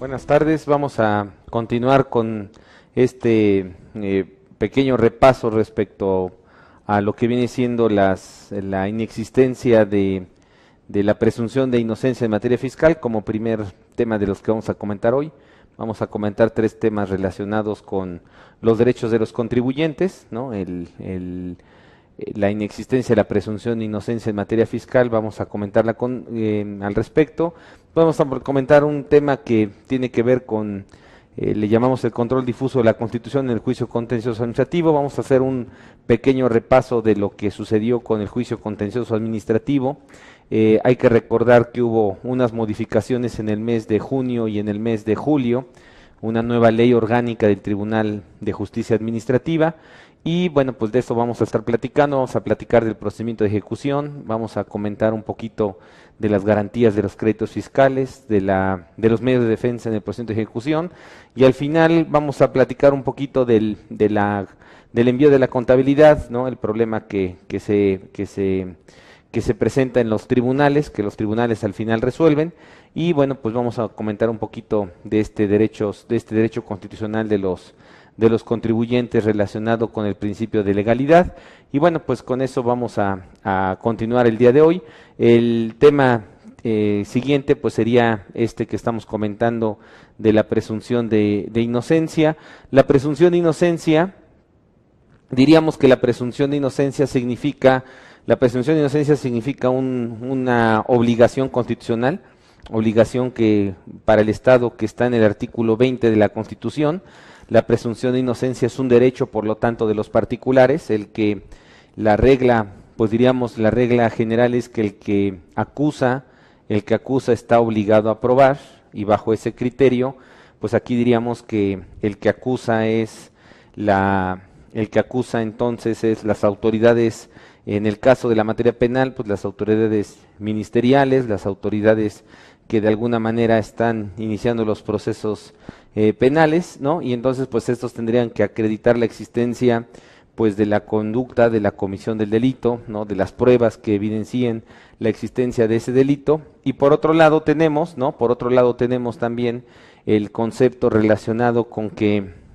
Buenas tardes, vamos a continuar con este pequeño repaso respecto a lo que viene siendo la inexistencia de la presunción de inocencia en materia fiscal como primer tema de los que vamos a comentar hoy. Vamos a comentar tres temas relacionados con los derechos de los contribuyentes, ¿no? La inexistencia de la presunción de inocencia en materia fiscal, vamos a comentarla al respecto. Vamos a comentar un tema que tiene que ver con, le llamamos el control difuso de la Constitución en el juicio contencioso administrativo. Vamos a hacer un pequeño repaso de lo que sucedió con el juicio contencioso administrativo. Hay que recordar que hubo unas modificaciones en el mes de junio y en el mes de julio, una nueva ley orgánica del Tribunal de Justicia Administrativa. Y bueno, pues de eso vamos a estar platicando, vamos a platicar del procedimiento de ejecución, vamos a comentar un poquito de las garantías de los créditos fiscales, de los medios de defensa en el procedimiento de ejecución, y al final vamos a platicar un poquito del envío de la contabilidad, ¿no? El problema que se presenta en los tribunales, que los tribunales al final resuelven, y bueno, pues vamos a comentar un poquito de este derecho constitucional de los contribuyentes relacionado con el principio de legalidad. Y bueno, pues con eso vamos a continuar el día de hoy. El tema siguiente pues sería este que estamos comentando de la presunción de inocencia. La presunción de inocencia, diríamos que la presunción de inocencia significa una obligación constitucional, obligación que para el Estado que está en el artículo 20 de la Constitución. La presunción de inocencia es un derecho, por lo tanto, de los particulares, la regla general es que el que acusa está obligado a probar, y bajo ese criterio, pues aquí diríamos que el que acusa entonces es las autoridades, en el caso de la materia penal, pues las autoridades ministeriales, las autoridades que de alguna manera están iniciando los procesos penales, ¿no? Y entonces pues estos tendrían que acreditar la existencia pues de la conducta, de la comisión del delito, ¿no? De las pruebas que evidencien la existencia de ese delito. Y por otro lado tenemos también el concepto relacionado con que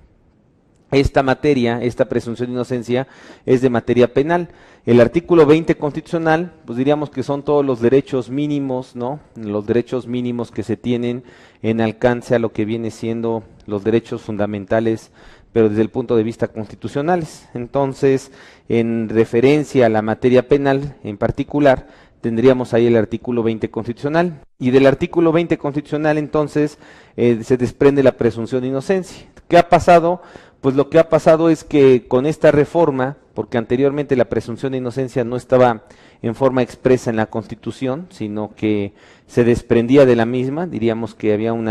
esta presunción de inocencia es de materia penal. El artículo 20 constitucional, pues diríamos que son todos los derechos mínimos, ¿no? Los derechos mínimos que se tienen en alcance a lo que viene siendo los derechos fundamentales, pero desde el punto de vista constitucionales. Entonces, en referencia a la materia penal en particular, tendríamos ahí el artículo 20 constitucional. Y del artículo 20 constitucional, entonces, se desprende la presunción de inocencia. ¿Qué ha pasado? Pues lo que ha pasado es que con esta reforma, porque anteriormente la presunción de inocencia no estaba en forma expresa en la Constitución, sino que se desprendía de la misma, diríamos que había un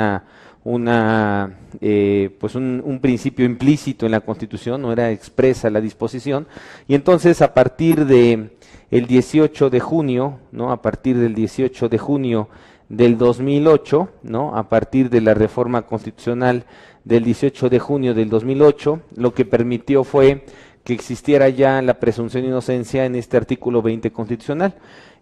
principio implícito en la Constitución, no era expresa la disposición, y entonces a partir de el 18 de junio, ¿no? A partir del 18 de junio del 2008, ¿no? A partir de la reforma constitucional del 18 de junio del 2008, lo que permitió fue que existiera ya la presunción de inocencia en este artículo 20 constitucional.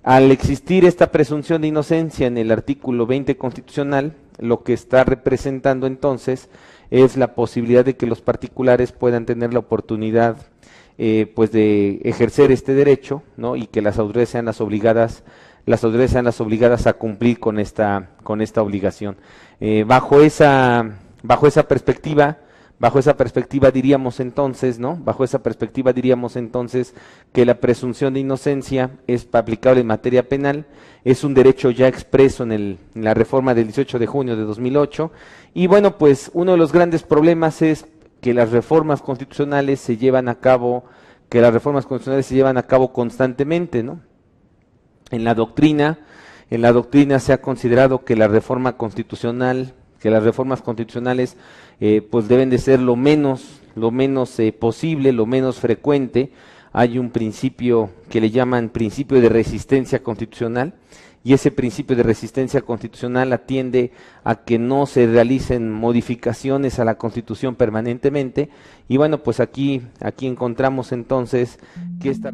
Al existir esta presunción de inocencia en el artículo 20 constitucional, lo que está representando entonces es la posibilidad de que los particulares puedan tener la oportunidad pues de ejercer este derecho, ¿no? Y que las autoridades sean las obligadas a cumplir con esta obligación. Bajo esa perspectiva diríamos entonces, ¿no? Bajo esa perspectiva diríamos entonces que la presunción de inocencia es aplicable en materia penal, es un derecho ya expreso en la reforma del 18 de junio de 2008, y bueno, pues uno de los grandes problemas es que las reformas constitucionales se llevan a cabo constantemente, ¿no? En la doctrina se ha considerado que las reformas constitucionales pues deben de ser lo menos posible, lo menos frecuente. Hay un principio que le llaman principio de resistencia constitucional, y ese principio de resistencia constitucional atiende a que no se realicen modificaciones a la Constitución permanentemente. Y bueno, pues aquí encontramos entonces que esta